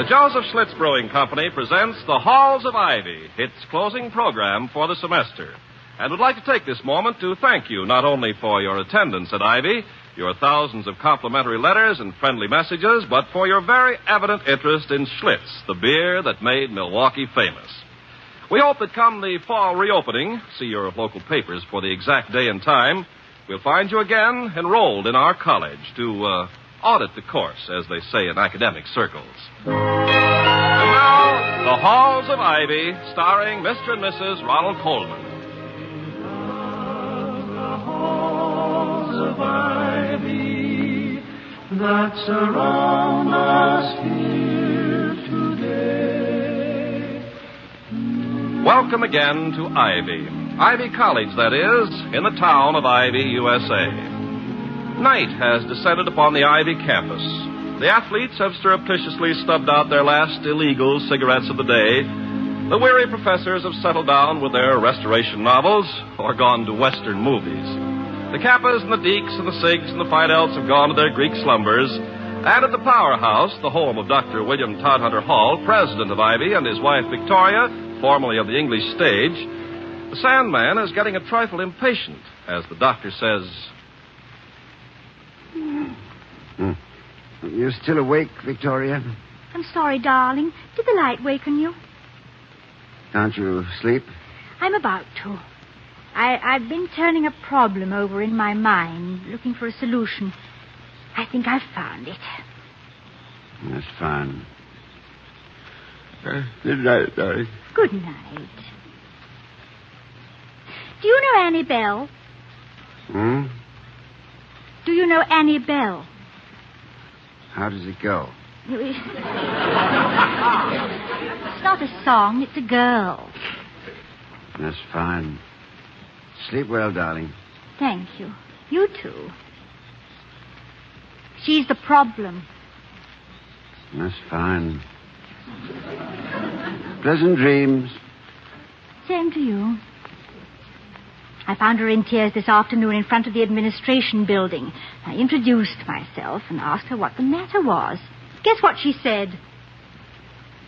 The Joseph Schlitz Brewing Company presents The Halls of Ivy, its closing program for the semester. And would like to take this moment to thank you not only for your attendance at Ivy, your thousands of complimentary letters and friendly messages, but for your very evident interest in Schlitz, the beer that made Milwaukee famous. We hope that come the fall reopening, see your local papers for the exact day and time, we'll find you again enrolled in our college to audit the course, as they say in academic circles. And now, The Halls of Ivy, starring Mr. and Mrs. Ronald Colman. The halls of ivy that surround us here today. Welcome again to Ivy. Ivy College, that is, in the town of Ivy, USA. Night has descended upon the Ivy campus. The athletes have surreptitiously stubbed out their last illegal cigarettes of the day. The weary professors have settled down with their restoration novels or gone to Western movies. The Kappas and the Deeks and the Sigs and the Fidels have gone to their Greek slumbers. And at the powerhouse, the home of Dr. William Todhunter Hall, president of Ivy, and his wife Victoria, formerly of the English stage, the Sandman is getting a trifle impatient, as the doctor says... You still awake, Victoria? I'm sorry, darling. Did the light waken you? Can't you sleep? I'm about to. I've been turning a problem over in my mind, looking for a solution. I think I've found it. That's fine. Good night, darling. Good night. Do you know Annie Belle? Hmm? Do you know Annie Belle? How does it go? It's not a song, it's a girl. That's fine. Sleep well, darling. Thank you. You too. She's the problem. That's fine. Pleasant dreams. Same to you. I found her in tears this afternoon in front of the administration building. I introduced myself and asked her what the matter was. Guess what she said?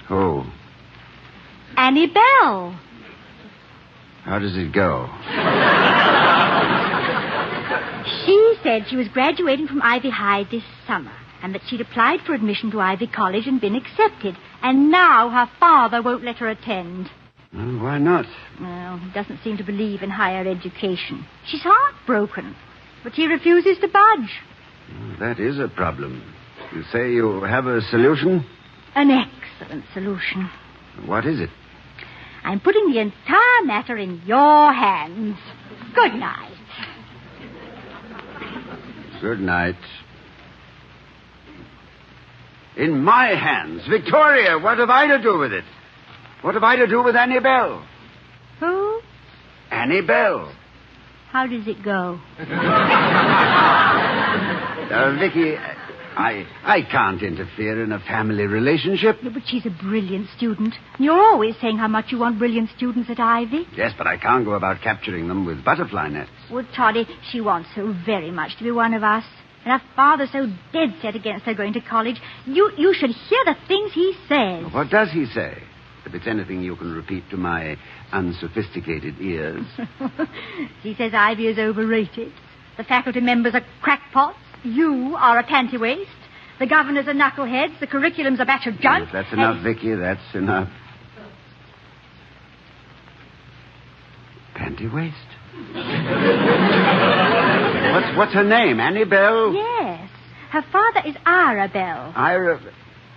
Who? Annie Belle. How does it go? She said she was graduating from Ivy High this summer and that she'd applied for admission to Ivy College and been accepted. And now her father won't let her attend. Well, why not? Well, he doesn't seem to believe in higher education. She's heartbroken, but he refuses to budge. Well, that is a problem. You say you have a solution? An excellent solution. What is it? I'm putting the entire matter in your hands. Good night. Good night. In my hands. Victoria, what have I to do with it? What have I to do with Annie Belle? Who? Annie Belle. How does it go? Vicky, I can't interfere in a family relationship. No, but she's a brilliant student. You're always saying how much you want brilliant students at Ivy. Yes, but I can't go about capturing them with butterfly nets. Well, Toddy, she wants so very much to be one of us. And her father's so dead set against her going to college. You should hear the things he says. What does he say? If it's anything you can repeat to my unsophisticated ears. He says Ivy is overrated. The faculty members are crackpots. You are a pantywaist. The governors are knuckleheads. The curriculum's a batch of junk. Yes, that's enough, Vicky. That's enough. Pantywaist? What's her name? Annie Belle? Yes. Her father is Ira Belle. Ira...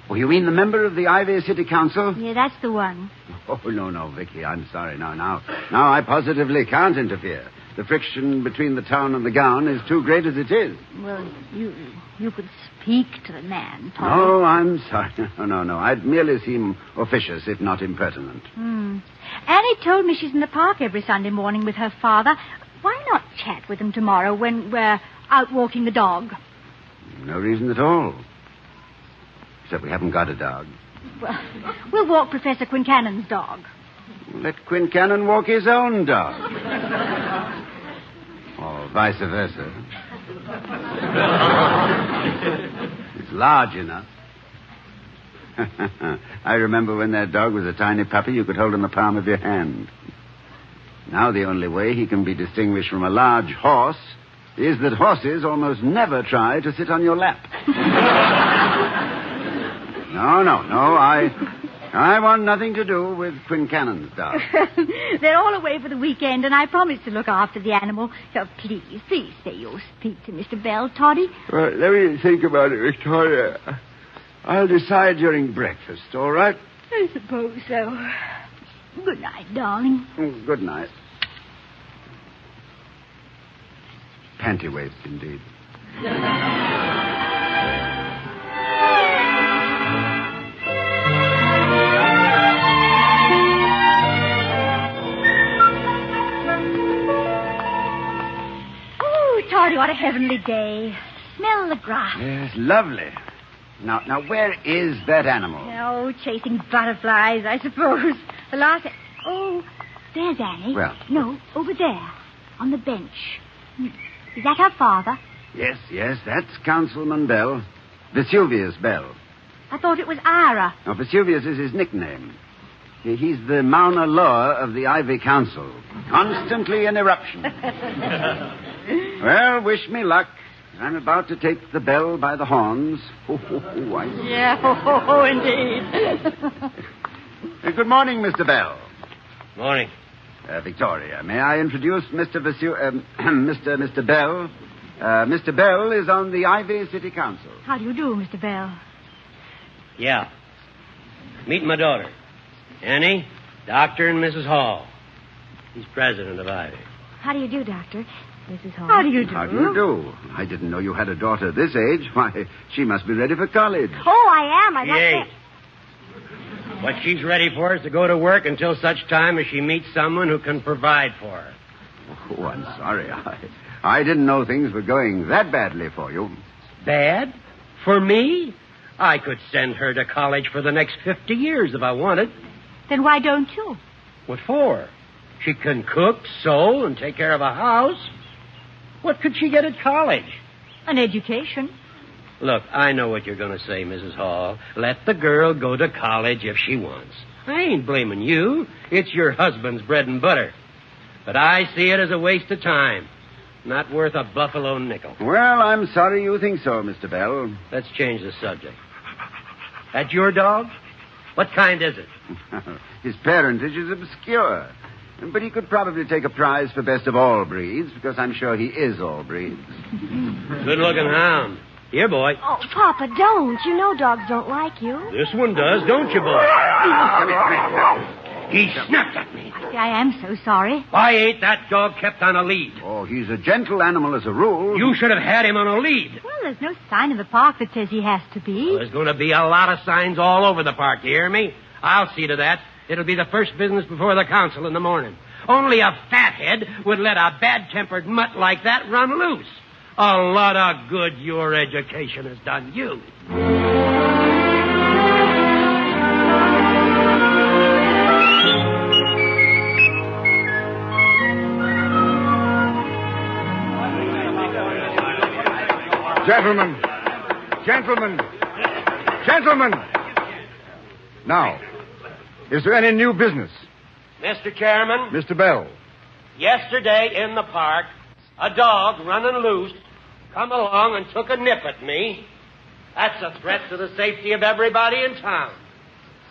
Oh, you mean the member of the Ivy City Council? Yeah, that's the one. Oh, no, Vicky. I'm sorry. Now, I positively can't interfere. The friction between the town and the gown is too great as it is. Well, you could speak to the man, Tom. Oh, I'm sorry. No. I'd merely seem officious, if not impertinent. Annie told me she's in the park every Sunday morning with her father. Why not chat with him tomorrow when we're out walking the dog? No reason at all. Except we haven't got a dog. Well, we'll walk Professor Quincannon's dog. Let Quincannon walk his own dog. Or vice versa. It's large enough. I remember when that dog was a tiny puppy, you could hold in the palm of your hand. Now the only way he can be distinguished from a large horse is that horses almost never try to sit on your lap. No. I want nothing to do with Quincannon's dog. They're all away for the weekend, and I promised to look after the animal. So please say you'll speak to Mr. Belle, Toddy. Well, let me think about it, Victoria. I'll decide during breakfast, all right? I suppose so. Good night, darling. Good night. Panty-waist, indeed. Oh, Toddy, what a heavenly day. Smell the grass. Yes, lovely. Now, where is that animal? Oh, chasing butterflies, I suppose. The last... Oh, there's Annie. Well? No, over there, on the bench. Is that her father? Yes, that's Councilman Belle. Vesuvius Belle. I thought it was Ira. Now, Vesuvius is his nickname. He's the Mauna Loa of the Ivy Council. Constantly in eruption. Well, wish me luck. I'm about to take the bell by the horns. Yeah, indeed. Good morning, Mr. Bell. Morning. Victoria, may I introduce Mr. Mr. Bell? Mr. Bell is on the Ivy City Council. How do you do, Mr. Bell? Yeah. Meet my daughter. Annie, Dr. and Mrs. Hall. He's president of Ivy. How do you do, Doctor? Mrs. Hall. How do you do? How do you do? I didn't know you had a daughter this age. Why, she must be ready for college. Oh, I am. She ain't. What she's ready for is to go to work until such time as she meets someone who can provide for her. Oh, I'm sorry. I didn't know things were going that badly for you. Bad? For me? I could send her to college for the next 50 years if I wanted. Then why don't you? What for? She can cook, sew, and take care of a house. What could she get at college? An education. Look, I know what you're going to say, Mrs. Hall. Let the girl go to college if she wants. I ain't blaming you. It's your husband's bread and butter. But I see it as a waste of time. Not worth a buffalo nickel. Well, I'm sorry you think so, Mr. Bell. Let's change the subject. That your dog? What kind is it? His parentage is obscure. But he could probably take a prize for best of all breeds, because I'm sure he is all breeds. Good-looking hound. Here, boy. Oh, Papa, don't. You know dogs don't like you. This one does, don't you, boy? Come here. He snapped at me. I am so sorry. Why ain't that dog kept on a lead? Oh, he's a gentle animal as a rule. You should have had him on a lead. Well, there's no sign in the park that says he has to be. Well, there's going to be a lot of signs all over the park, you hear me? I'll see to that. It'll be the first business before the council in the morning. Only a fathead would let a bad-tempered mutt like that run loose. A lot of good your education has done you. Gentlemen. Now, is there any new business? Mr. Chairman. Mr. Bell. Yesterday in the park, a dog running loose come along and took a nip at me. That's a threat to the safety of everybody in town.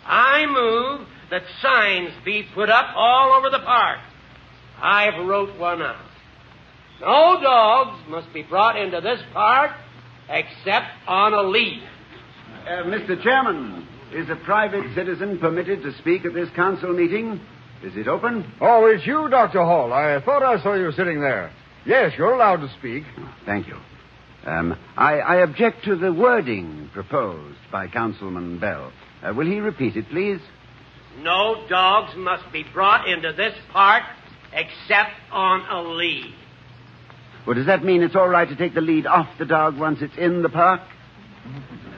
I move that signs be put up all over the park. I've wrote one out. No dogs must be brought into this park except on a lead. Mr. Chairman, is a private citizen permitted to speak at this council meeting? Is it open? Oh, it's you, Dr. Hall. I thought I saw you sitting there. Yes, you're allowed to speak. Thank you. I object to the wording proposed by Councilman Bell. Will he repeat it, please? No dogs must be brought into this park except on a lead. Well, does that mean it's all right to take the lead off the dog once it's in the park?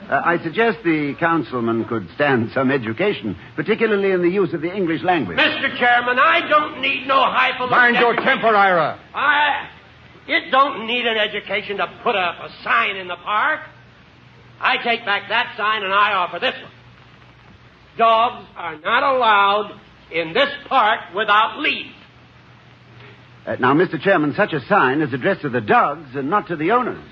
I suggest the councilman could stand some education, particularly in the use of the English language. Mr. Chairman, I don't need no highfalutin... Mind your temper, Ira. It don't need an education to put up a sign in the park. I take back that sign and I offer this one. dogs are not allowed in this park without leave. Now, Mr. Chairman, such a sign is addressed to the dogs and not to the owners.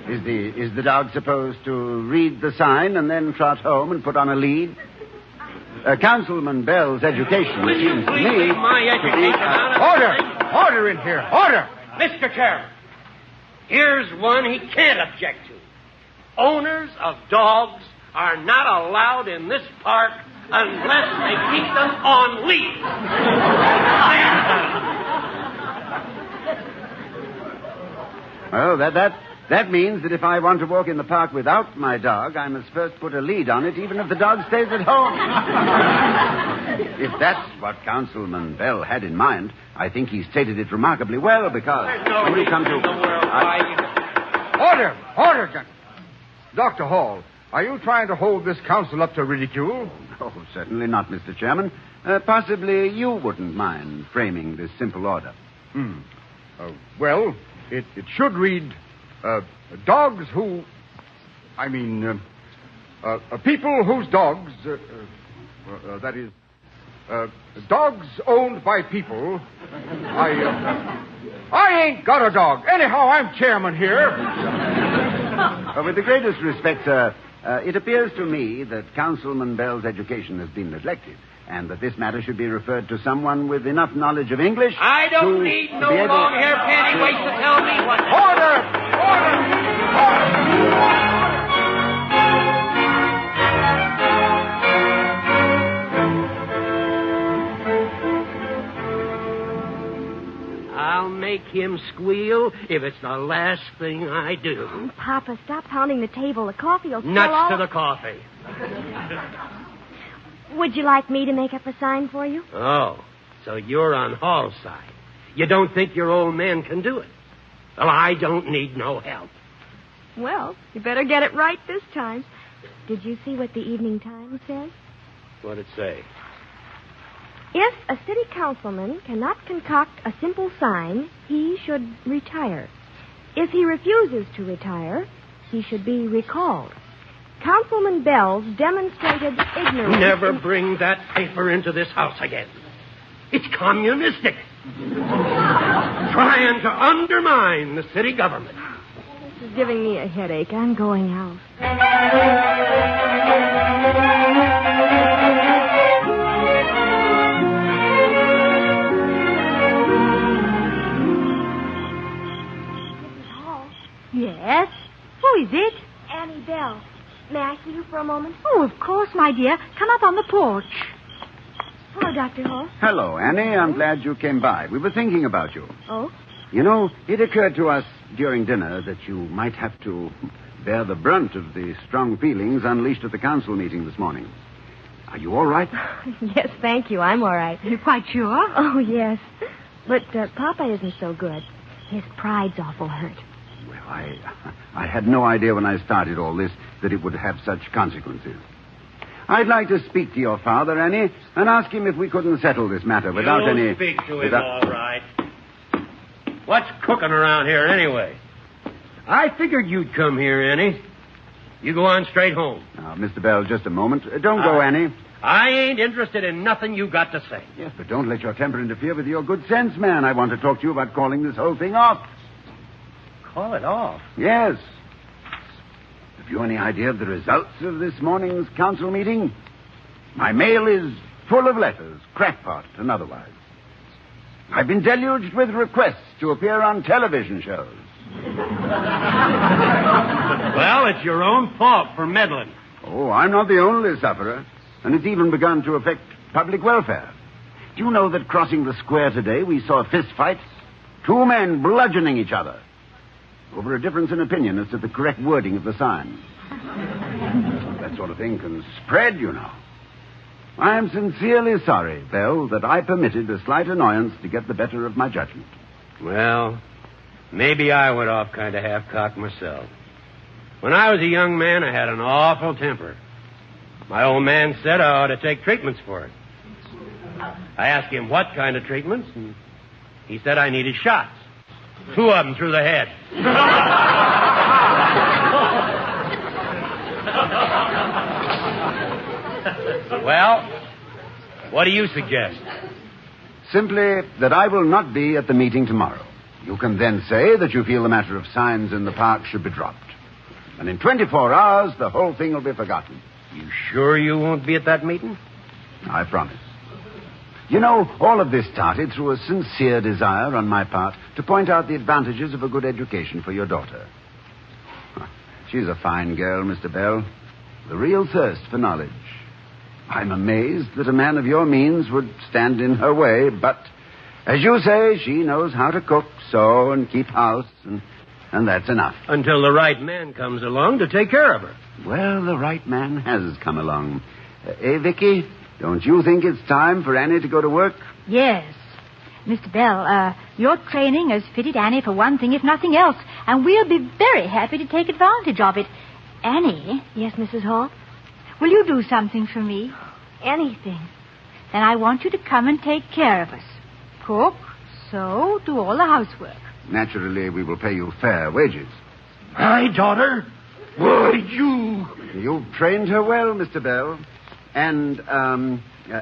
Is the dog supposed to read the sign and then trot home and put on a lead? Councilman Belle's education Will you seems to please me leave my education out of Order! this thing? Order in here! Order! Mr. Chairman, here's one he can't object to. Owners of dogs are not allowed in this park unless they keep them on leash. Well, that means that if I want to walk in the park without my dog, I must first put a lead on it, even if the dog stays at home. If that's what Councilman Belle had in mind, I think he stated it remarkably well, because There's no when we reason come to... in the world why you... Order! Order! Dr. Hall, are you trying to hold this council up to ridicule? Oh, certainly not, Mr. Chairman. Possibly you wouldn't mind framing this simple order. Well, it should read, dogs who... people whose dogs... that is... dogs owned by people... I ain't got a dog. Anyhow, I'm chairman here. With the greatest respect, sir, it appears to me that Councilman Belle's education has been neglected, and that this matter should be referred to someone with enough knowledge of English... I don't need no long-haired pantywaist to tell me what... Order! I'll make him squeal if it's the last thing I do. Oh, Papa, stop pounding the table. The coffee will spill Nuts all... to the coffee. Would you like me to make up a sign for you? Oh, so you're on Hall's side. You don't think your old man can do it? Well, I don't need no help. Well, you better get it right this time. Did you see what the Evening Times says? What'd it say? If a city councilman cannot concoct a simple sign, he should retire. If he refuses to retire, he should be recalled. Councilman Belle's demonstrated ignorance... Never bring that paper into this house again. It's communistic. Trying to undermine the city government. This is giving me a headache. I'm going out. Yes? Who is it? Annie Belle. May I see you for a moment? Oh, of course, my dear. Come up on the porch. Hello, Dr. Hall. Hello, Annie. I'm glad you came by. We were thinking about you. Oh? You know, it occurred to us during dinner that you might have to bear the brunt of the strong feelings unleashed at the council meeting this morning. Are you all right? Yes, thank you. I'm all right. You're quite sure? Oh, yes. But Papa isn't so good. His pride's awful hurt. Well, I had no idea when I started all this that it would have such consequences. I'd like to speak to your father, Annie, and ask him if we couldn't settle this matter without You'll any... speak to him, all right. What's cooking around here anyway? I figured you'd come here, Annie. You go on straight home. Now, Mr. Bell, just a moment. Don't go, Annie. I ain't interested in nothing you got to say. Yes, but don't let your temper interfere with your good sense, man. I want to talk to you about calling this whole thing off. Call it off? Yes. Have you any idea of the results of this morning's council meeting? My mail is full of letters, crackpot and otherwise. I've been deluged with requests to appear on television shows. Well, it's your own fault for meddling. Oh, I'm not the only sufferer, and it's even begun to affect public welfare. Do you know that crossing the square today we saw fist fights? Two men bludgeoning each other over a difference in opinion as to the correct wording of the sign. That sort of thing can spread, you know. I am sincerely sorry, Belle, that I permitted a slight annoyance to get the better of my judgment. Well, maybe I went off kind of half-cocked myself. When I was a young man, I had an awful temper. My old man said I ought to take treatments for it. I asked him what kind of treatments, and he said I needed shots. 2 of them through the head. Well, what do you suggest? Simply that I will not be at the meeting tomorrow. You can then say that you feel the matter of signs in the park should be dropped. And in 24 hours, the whole thing will be forgotten. You sure you won't be at that meeting? I promise. You know, all of this started through a sincere desire on my part to point out the advantages of a good education for your daughter. She's a fine girl, Mr. Belle. The real thirst for knowledge. I'm amazed that a man of your means would stand in her way, but, as you say, she knows how to cook, sew, and keep house, and that's enough. Until the right man comes along to take care of her. Well, the right man has come along. Vicky, don't you think it's time for Annie to go to work? Yes. Mr. Bell, your training has fitted Annie for one thing, if nothing else, and we'll be very happy to take advantage of it. Annie? Yes, Mrs. Hall? Will you do something for me? Anything. Then I want you to come and take care of us. Cook, sew, do all the housework. Naturally, we will pay you fair wages. My daughter? Why, you... You've trained her well, Mr. Bell. And,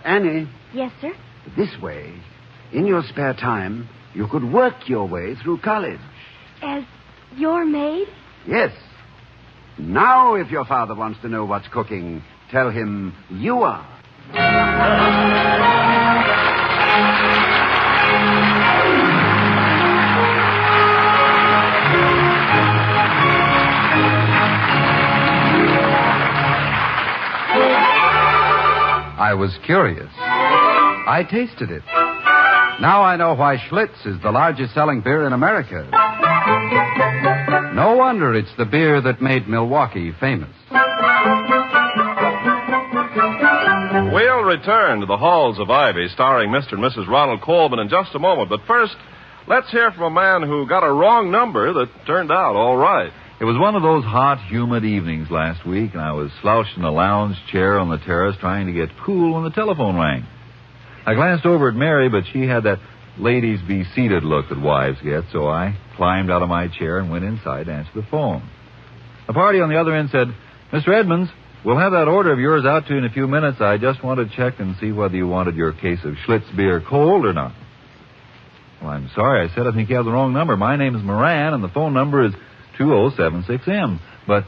Annie... Yes, sir? This way, in your spare time, you could work your way through college. As your maid? Yes. Now, if your father wants to know what's cooking, tell him you are. I was curious. I tasted it. Now I know why Schlitz is the largest selling beer in America. No wonder it's the beer that made Milwaukee famous. We'll return to the halls of Ivy, starring Mr. and Mrs. Ronald Colman in just a moment. But first, let's hear from a man who got a wrong number that turned out all right. It was one of those hot, humid evenings last week, and I was slouched in a lounge chair on the terrace trying to get cool when the telephone rang. I glanced over at Mary, but she had that ladies be seated look that wives get, so I climbed out of my chair and went inside to answer the phone. The party on the other end said, "Mr. Edmonds, we'll have that order of yours out to you in a few minutes. I just want to check and see whether you wanted your case of Schlitz beer cold or not." "Well, I'm sorry," I said. "I think you have the wrong number. My name is Moran, and the phone number is 2076M. But,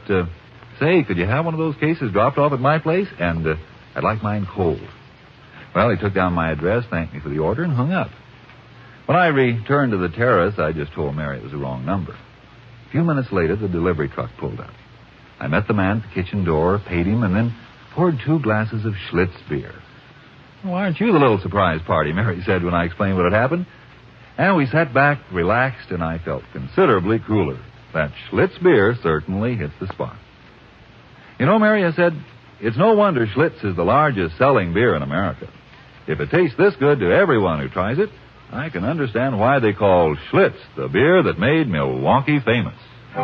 say, could you have one of those cases dropped off at my place? And I'd like mine cold." Well, he took down my address, thanked me for the order, and hung up. When I returned to the terrace, I just told Mary it was the wrong number. A few minutes later, the delivery truck pulled up. I met the man at the kitchen door, paid him, and then poured 2 glasses of Schlitz beer. "Well, aren't you the little surprise party?" Mary said when I explained what had happened. And we sat back, relaxed, and I felt considerably cooler. That Schlitz beer certainly hits the spot. "You know, Mary," I said, "it's no wonder Schlitz is the largest selling beer in America. If it tastes this good to everyone who tries it, I can understand why they call Schlitz the beer that made Milwaukee famous." The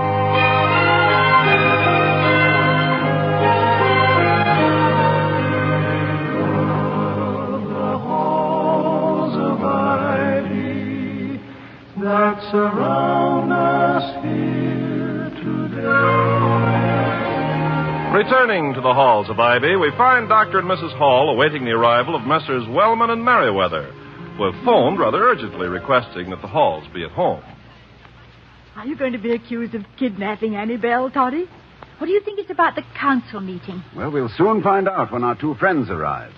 halls of ivy that surround us here today. Returning to the halls of Ivy, we find Dr. and Mrs. Hall awaiting the arrival of Messrs. Wellman and Merriweather, who have phoned rather urgently requesting that the Halls be at home. Are you going to be accused of kidnapping Annie Belle, Toddy? What do you think it's about the council meeting? Well, we'll soon find out when our 2 friends arrive.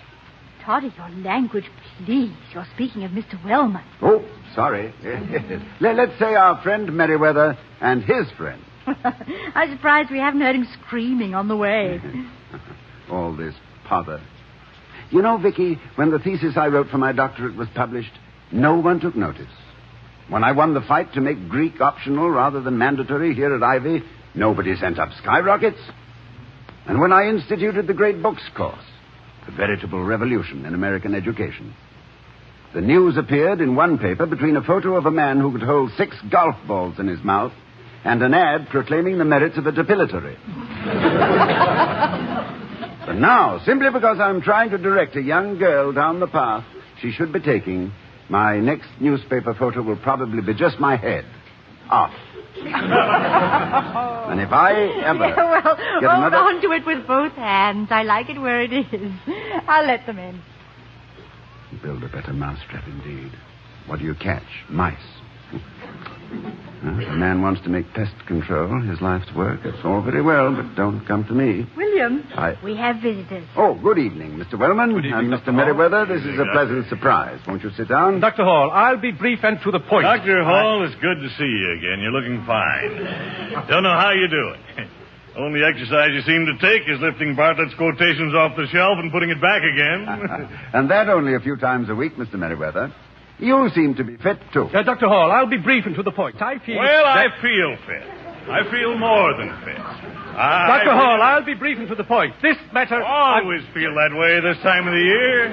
Toddy, your language, please. You're speaking of Mr. Wellman. Oh, sorry. Let's say our friend Merriweather and his friend. I'm surprised we haven't heard him screaming on the way. All this pother. You know, Vicky, when the thesis I wrote for my doctorate was published, no one took notice. When I won the fight to make Greek optional rather than mandatory here at Ivy, nobody sent up skyrockets. And when I instituted the Great Books course, a veritable revolution in American education, the news appeared in one paper between a photo of a man who could hold 6 golf balls in his mouth and an ad proclaiming the merits of a depilatory. But now, simply because I'm trying to direct a young girl down the path she should be taking, my next newspaper photo will probably be just my head, off And if I ever Yeah, well, get hold another... on to it with both hands. I like it where it is. I'll let them in. Build a better mousetrap indeed. What do you catch? Mice. If a man wants to make pest control his life's work, it's all very well, but don't come to me. William, we have visitors. Oh, good evening, Mr. Wellman. Good evening, and Dr. Mr. Merriweather. This is a pleasant surprise. Won't you sit down? Dr. Hall, I'll be brief and to the point. Dr. Hall, it's good to see you again. You're looking fine. Don't know how you do it. Only exercise you seem to take is lifting Bartlett's quotations off the shelf and putting it back again. And that only a few times a week, Mr. Merriweather. You seem to be fit, too. Dr. Hall, I'll be brief and to the point. I feel... Well, I feel fit. I feel more than fit. Dr. Hall, I'll be brief and to the point. This matter... Always feel that way this time of the year.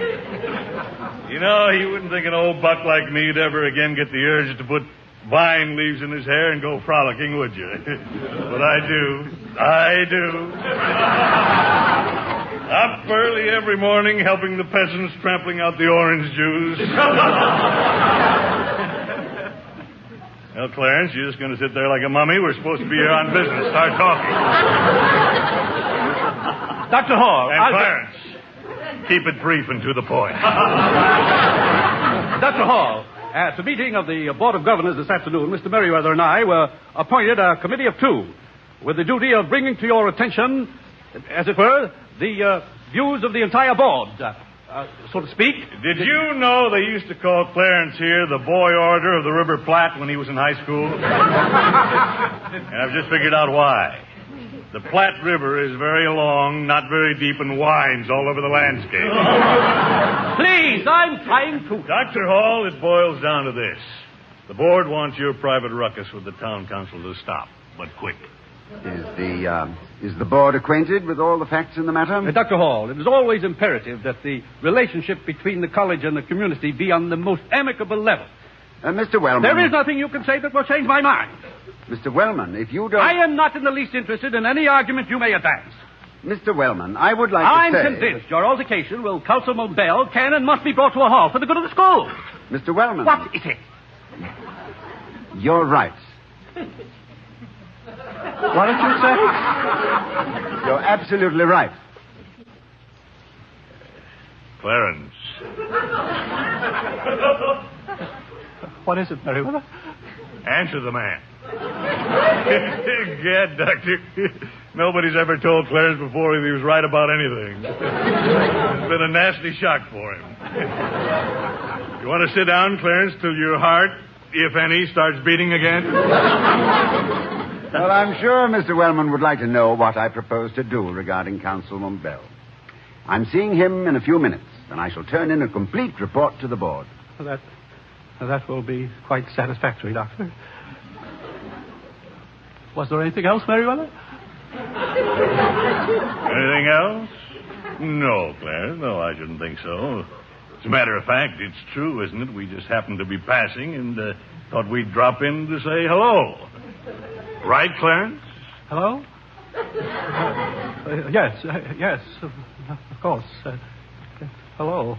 You know, you wouldn't think an old buck like me'd ever again get the urge to put vine leaves in his hair and go frolicking, would you? But I do. I do. Up early every morning helping the peasants trampling out the orange juice. Well, Clarence, you're just going to sit there like a mummy. We're supposed to be here on business. Start talking. Dr. Hall... And Clarence, keep it brief and to the point. Dr. Hall, at the meeting of the Board of Governors this afternoon, Mr. Merriweather and I were appointed a committee of two with the duty of bringing to your attention, as it were, the views of the entire board, so to speak. Did you know they used to call Clarence here the boy orator of the River Platte when he was in high school? And I've just figured out why. The Platte River is very long, not very deep, and winds all over the landscape. Please, I'm trying to... Dr. Hall, it boils down to this. The board wants your private ruckus with the town council to stop, but quick. Is the board acquainted with all the facts in the matter? Dr. Hall, it is always imperative that the relationship between the college and the community be on the most amicable level. Mr. Wellman... There is nothing you can say that will change my mind. Mr. Wellman, if you don't... I am not in the least interested in any argument you may advance. Mr. Wellman, I would like I'm to say... convinced your altercation with Councilman Belle can and must be brought to a halt for the good of the school. Mr. Wellman... What is it? You're right. What did you say? You're absolutely right. Clarence. What is it, Merriweather? Answer the man. Gad, Doctor. Nobody's ever told Clarence before he was right about anything. It's been a nasty shock for him. You want to sit down, Clarence, till your heart, if any, starts beating again? Well, I'm sure Mr. Wellman would like to know what I propose to do regarding Councilman Belle. I'm seeing him in a few minutes, and I shall turn in a complete report to the board. That will be quite satisfactory, Doctor. Was there anything else, Merriweather? Anything else? No, Clarence. No, I shouldn't think so. As a matter of fact, it's true, isn't it? We just happened to be passing and thought we'd drop in to say hello. Right, Clarence? Hello? Yes, of course. Hello.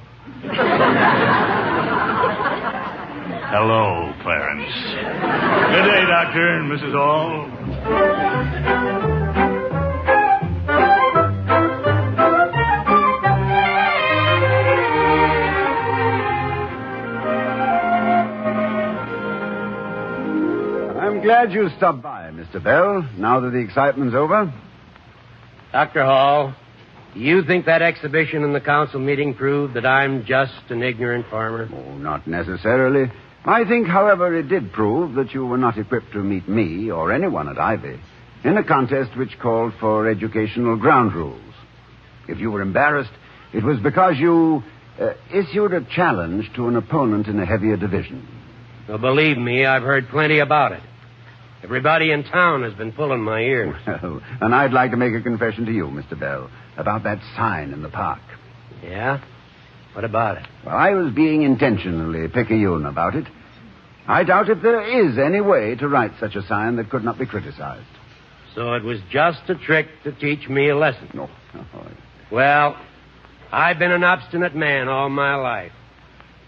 Hello, Clarence. Good day, Doctor and Mrs. Hall. I'm glad you stopped by, Mr. Bell, now that the excitement's over. Dr. Hall, do you think that exhibition in the council meeting proved that I'm just an ignorant farmer? Oh, not necessarily. I think, however, it did prove that you were not equipped to meet me or anyone at Ivy in a contest which called for educational ground rules. If you were embarrassed, it was because you issued a challenge to an opponent in a heavier division. Well, believe me, I've heard plenty about it. Everybody in town has been pulling my ears. Well, and I'd like to make a confession to you, Mr. Bell, about that sign in the park. Yeah? What about it? Well, I was being intentionally picayune about it. I doubt if there is any way to write such a sign that could not be criticized. So it was just a trick to teach me a lesson. No. Well, I've been an obstinate man all my life.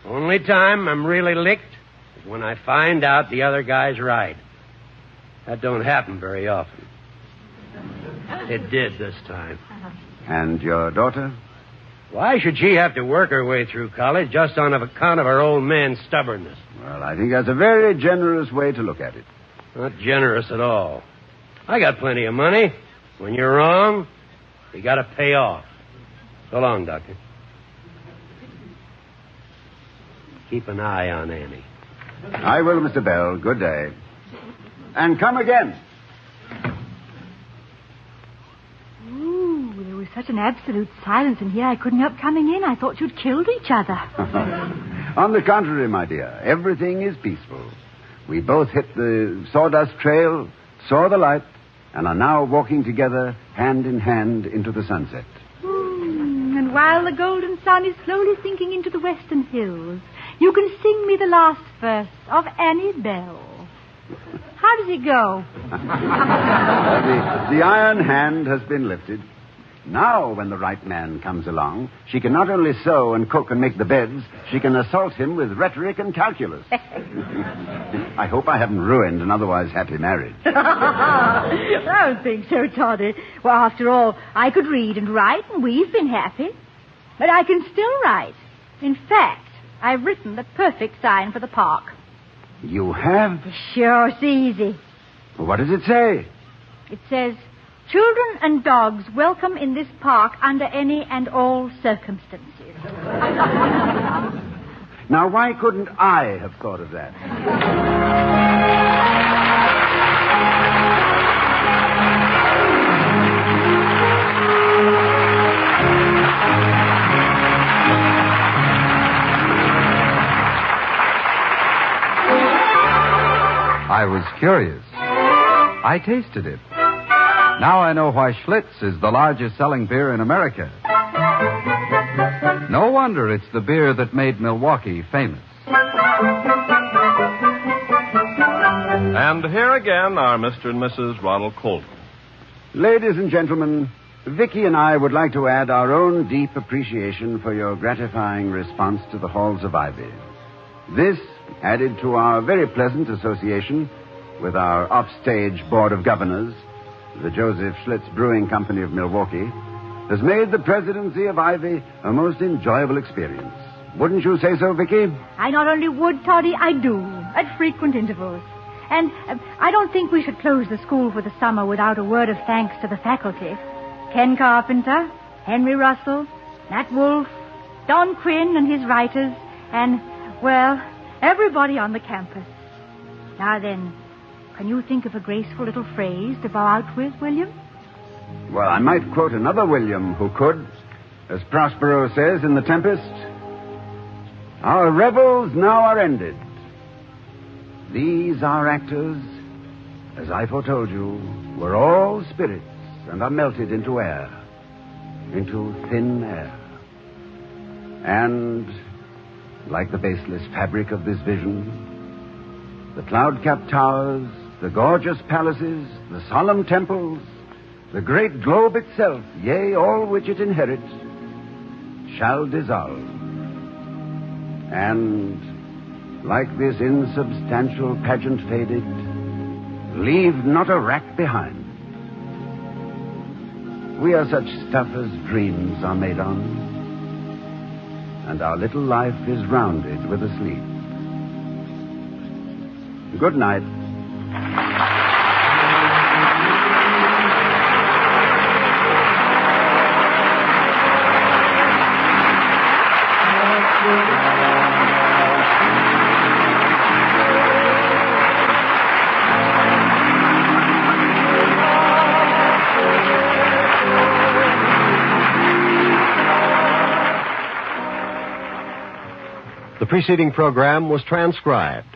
Only time I'm really licked is when I find out the other guy's right. That don't happen very often. It did this time. And your daughter? Why should she have to work her way through college just on account of her old man's stubbornness? Well, I think that's a very generous way to look at it. Not generous at all. I got plenty of money. When you're wrong, you got to pay off. So long, Doctor. Keep an eye on Annie. I will, Mr. Bell. Good day. And come again. Ooh, there was such an absolute silence in here, I couldn't help coming in. I thought you'd killed each other. On the contrary, my dear, everything is peaceful. We both hit the sawdust trail, saw the light, and are now walking together, hand in hand, into the sunset. And while the golden sun is slowly sinking into the western hills, you can sing me the last verse of Annie Belle. How does it go? The iron hand has been lifted. Now, when the right man comes along, she can not only sew and cook and make the beds, she can assault him with rhetoric and calculus. I hope I haven't ruined an otherwise happy marriage. I don't think so, Toddy. Well, after all, I could read and write, and we've been happy. But I can still write. In fact, I've written the perfect sign for the park. You have? Sure, it's easy. What does it say? It says, children and dogs welcome in this park under any and all circumstances. Now, why couldn't I have thought of that? I was curious. I tasted it. Now I know why Schlitz is the largest selling beer in America. No wonder it's the beer that made Milwaukee famous. And here again are Mr. and Mrs. Ronald Colton. Ladies and gentlemen, Vicky and I would like to add our own deep appreciation for your gratifying response to the Halls of Ivy. This, added to our very pleasant association with our offstage Board of Governors, the Joseph Schlitz Brewing Company of Milwaukee, has made the presidency of Ivy a most enjoyable experience. Wouldn't you say so, Vicky? I not only would, Toddy, I do, at frequent intervals. And I don't think we should close the school for the summer without a word of thanks to the faculty. Ken Carpenter, Henry Russell, Nat Wolfe, Don Quinn and his writers, and, well, everybody on the campus. Now then, can you think of a graceful little phrase to bow out with, William? Well, I might quote another William who could. As Prospero says in The Tempest, our revels now are ended. These our actors, as I foretold you, were all spirits and are melted into air, into thin air. And, like the baseless fabric of this vision, the cloud-capped towers, the gorgeous palaces, the solemn temples, the great globe itself, yea, all which it inherits, shall dissolve. And, like this insubstantial pageant faded, leave not a rack behind. We are such stuff as dreams are made on, and our little life is rounded with a sleep. Good night. The preceding program was transcribed.